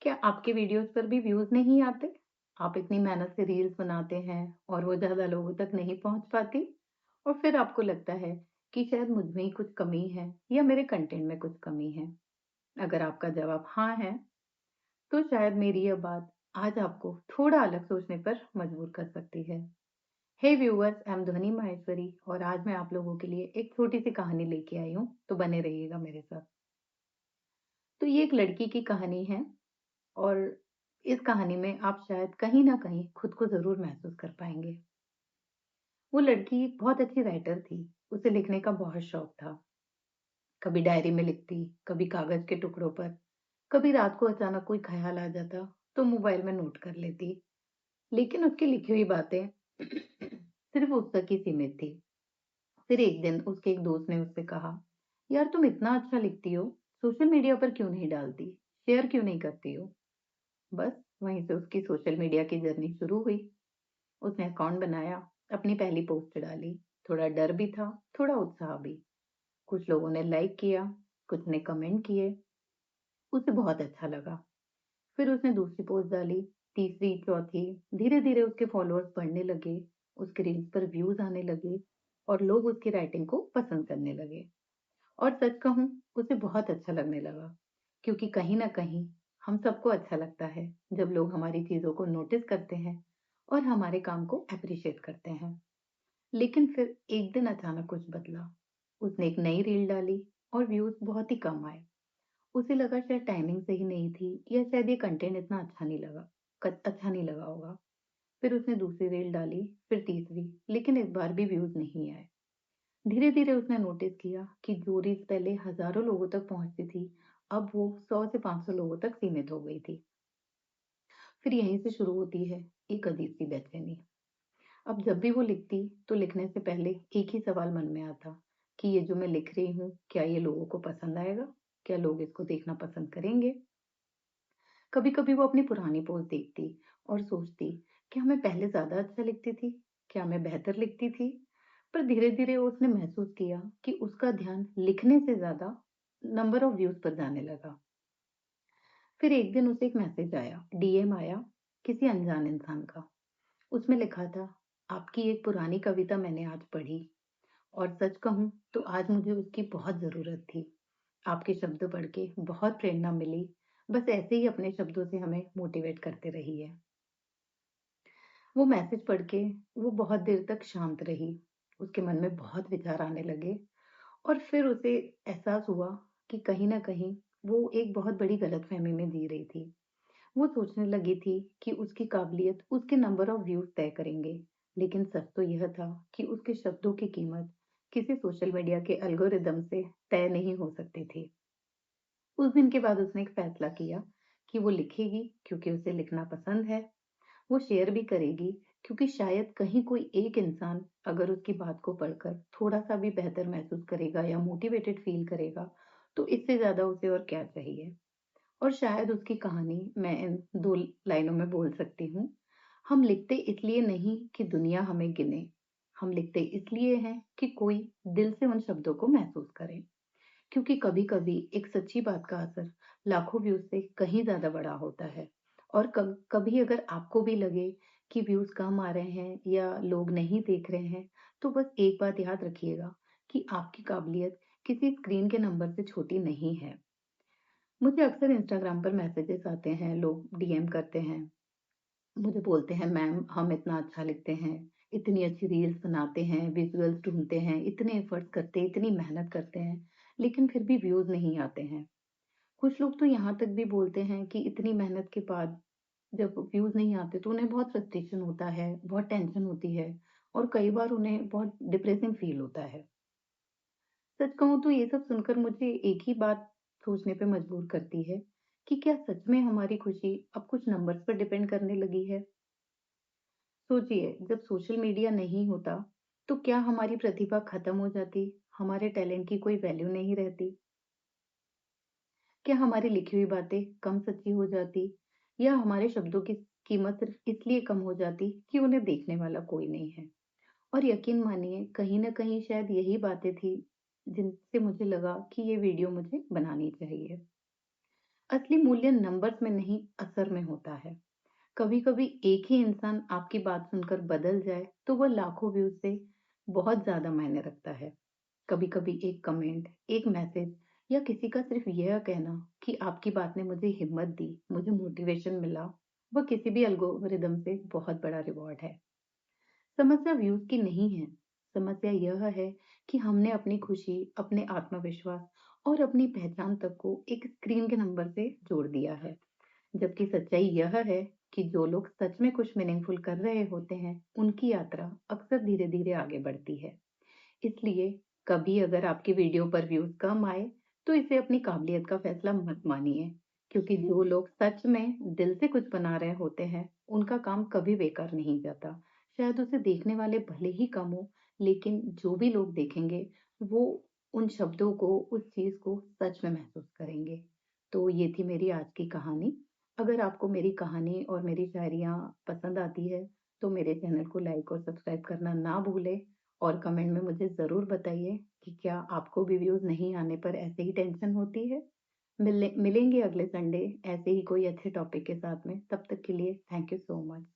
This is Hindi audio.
क्या आपके वीडियोज़ पर भी व्यूज़ नहीं आते? आप इतनी मेहनत से रील्स बनाते हैं और वो ज़्यादा लोगों तक नहीं पहुँच पाती और फिर आपको लगता है कि शायद मुझ में ही कुछ कमी है या मेरे कंटेंट में कुछ कमी है। अगर आपका जवाब हाँ है, तो शायद मेरी यह बात आज आपको थोड़ा अलग सोचने पर मजबूर कर सकती है। हे व्यूअर्स, आई एम ध्वनि माहेश्वरी और आज मैं आप लोगों के लिए एक छोटी-सी कहानी लेके आई हूँ, तो बने रहिएगा मेरे साथ। तो ये एक लड़की की कहानी है और इस कहानी में आप शायद कहीं न कहीं खुद को ज़रूर महसूस कर पाएँगे। वो लड़की बहुत अच्छी राइटर थी, उसे लिखने का बहुत शौक था। कभी डायरी में लिखती, कभी कागज़ के टुकड़ों पर, कभी रात को अचानक कोई ख़्याल आ जाता, तो मोबाइल में नोट कर लेती। लेकिन उसकी लिखी हुई बातें सिर्फ़ उस तक ही सीमित थी। फिर एक दिन उसके एक दोस्त ने उससे कहा, "यार तुम इतना अच्छा लिखती हो, सोशल मीडिया पर क्यों नहीं डालती? शेयर क्यों नहीं करती हो?" बस वहीं से उसकी सोशल मीडिया की जर्नी शुरू हुई। उसने अकाउंट बनाया, अपनी पहली पोस्ट डाली। थोड़ा डर भी था, थोड़ा उत्साह भी। कुछ लोगों ने लाइक किया, कुछ ने कमेंट किए। उसे बहुत अच्छा लगा। फिर उसने दूसरी पोस्ट डाली, तीसरी, चौथी। धीरे-धीरे उसके फॉलोअर्स बढ़ने लगे, उसके रील्स पर व्यूज़ आने लगे और लोग उसकी राइटिंग को पसंद करने लगे। और सच कहूँ, उसे बहुत अच्छा लगने लगा, क्योंकि कहीं न कहीं हम सबको अच्छा लगता है जब लोग हमारी चीज़ों को नोटिस करते हैं और हमारे काम को एप्रिशिएट करते हैं। लेकिन फिर एक दिन अचानक कुछ बदला। उसने एक नई रील डाली और व्यूज़ बहुत ही कम आए। उसे लगा शायद टाइमिंग सही नहीं थी या शायद ये कंटेंट इतना अच्छा नहीं लगा होगा। फिर उसने दूसरी रील डाली, फिर तीसरी, लेकिन इस बार भी व्यूज़ नहीं आए। धीरे-धीरे उसने नोटिस किया कि जो रील्स पहले हज़ारों लोगों तक पहुँचती थी, अब वो 100 से 500 लोगों तक सीमित हो गई थी। फिर यहीं से शुरू होती है एक अजीब-सी बेचैनी। अब जब भी वो लिखती, तो लिखने से पहले एक ही सवाल मन में आता कि ये जो मैं लिख रही हूँ, क्या ये लोगों को पसंद आएगा? क्या लोग इसको देखना पसंद करेंगे? कभी-कभी वो अपनी पुरानी पोस्ट देखती और सोचती, क्या मैं पहले ज़्यादा अच्छा लिखती थी? क्या मैं बेहतर लिखती थी? पर धीरे-धीरे उसने महसूस किया कि उसका ध्यान लिखने से ज़्यादा नंबर ऑफ व्यूज़ पर जाने लगा। फिर एक दिन उसे एक मैसेज आया, डीएम आया किसी अनजान इंसान का। उसमें लिखा था, आपकी एक पुरानी कविता मैंने आज पढ़ी और सच कहूँ तो आज मुझे उसकी बहुत ज़रूरत थी। आपके शब्द पढ़ के बहुत प्रेरणा मिली। बस ऐसे ही अपने शब्दों से हमें मोटिवेट करते रहिए। वो मैसेज पढ़ के वो बहुत देर तक शांत रही। उसके मन में बहुत विचार आने लगे और फिर उसे एहसास हुआ कि कहीं न कहीं वो एक बहुत बड़ी गलतफ़हमी में जी रही थी। वो सोचने लगी थी कि उसकी काबिलियत उसके नंबर ऑफ व्यूज़ तय करेंगे। लेकिन सच तो यह था कि उसके शब्दों की कीमत किसी सोशल मीडिया के एल्गोरिदम से तय नहीं हो सकती थी। उस दिन के बाद उसने एक फैसला किया कि वो लिखेगी क्योंकि उसे लिखना पसंद है। वो शेयर भी करेगी क्योंकि शायद कहीं कोई एक इंसान अगर उसकी बात को पढ़कर थोड़ा-सा भी बेहतर महसूस करेगा या मोटिवेटेड फ़ील करेगा, तो इससे ज़्यादा उसे और क्या चाहिए। और शायद उसकी कहानी मैं इन 2 लाइनों में बोल सकती हूँ। हम लिखते इसलिए नहीं कि दुनिया हमें गिने, हम लिखते इसलिए हैं कि कोई दिल से उन शब्दों को महसूस करे। क्योंकि कभी-कभी एक सच्ची बात का असर लाखों व्यूज़ से कहीं ज़्यादा बड़ा होता है। और कभी अगर आपको भी लगे कि व्यूज़ कम आ रहे हैं या लोग नहीं देख रहे हैं, तो बस एक बात याद रखिएगा कि आपकी काबिलियत किसी स्क्रीन के नंबर से छोटी नहीं है। मुझे अक्सर इंस्टाग्राम पर मैसेजेस आते हैं, लोग डीएम करते हैं, मुझे बोलते हैं मैम हम इतना अच्छा लिखते हैं, इतनी अच्छी रील्स बनाते हैं, विजुअल्स ढूँढते हैं, इतने एफर्ट्स करते हैं, इतनी मेहनत करते हैं, लेकिन फिर भी व्यूज़ नहीं आते हैं। कुछ लोग तो यहाँ तक भी बोलते हैं कि इतनी मेहनत के बाद जब व्यूज़ नहीं आते तो उन्हें बहुत फ्रस्ट्रेशन होता है, बहुत टेंशन होती है और कई बार उन्हें बहुत डिप्रेसिंग फ़ील होता है। सच कहूँ तो ये सब सुनकर मुझे एक ही बात सोचने पे मजबूर करती है कि क्या सच में हमारी खुशी अब कुछ नंबर्स पर डिपेंड करने लगी है? सोचिए, जब सोशल मीडिया नहीं होता, तो क्या हमारी प्रतिभा खत्म हो जाती? हमारे टैलेंट की कोई वैल्यू नहीं रहती? क्या हमारी लिखी हुई बातें कम सच्ची हो जाती? या हमारे शब्दों की कीमत सिर्फ इसलिए कम हो जाती कि उन्हें देखने वाला कोई नहीं है? और यकीन मानिए, कहीं न कहीं शायद यही बातें थी, जिनसे मुझे लगा कि ये वीडियो मुझे बनानी चाहिए। असली मूल्य नंबर्स में नहीं, असर में होता है। कभी-कभी एक ही इंसान आपकी बात सुनकर बदल जाए, तो वो लाखों व्यूज़ से बहुत ज़्यादा मायने रखता है। कभी-कभी एक कमेंट, एक मैसेज या किसी का सिर्फ यह कहना कि आपकी बात ने मुझे हिम्मत दी, मुझे मोटिवेशन मिला, वह किसी भी एल्गोरिदम से बहुत बड़ा रिवॉर्ड है। समस्या व्यूज की नहीं है। समस्या यह है कि हमने अपनी खुशी, अपने आत्मविश्वास और अपनी पहचान तक को एक स्क्रीन के नंबर से जोड़ दिया है। जबकि सच्चाई यह है कि जो लोग सच में कुछ मीनिंगफुल कर रहे होते हैं, उनकी यात्रा अक्सर धीरे-धीरे आगे बढ़ती है। इसलिए कभी अगर आपकी वीडियो पर व्यूज कम आए, तो इसे अपनी काबिलियत का फैसला मत मानिए, क्योंकि जो लोग सच में दिल से कुछ बना रहे होते हैं, उनका काम कभी बेकार नहीं जाता। शायद उसे देखने वाले भले ही कम हो, लेकिन जो भी लोग देखेंगे, वो उन शब्दों को, उस चीज को सच में महसूस करेंगे। तो ये थी मेरी आज की कहानी। अगर आपको मेरी कहानी और मेरी शायरियाँ पसंद आती है, तो मेरे चैनल को लाइक और सब्सक्राइब करना ना भूलें। और कमेंट में मुझे ज़रूर बताइए कि क्या आपको भी व्यूज़ नहीं आने पर ऐसे ही टेंशन होती है? मिलेंगे अगले संडे ऐसे ही कोई अच्छे टॉपिक के साथ में। तब तक के लिए थैंक यू सो मच।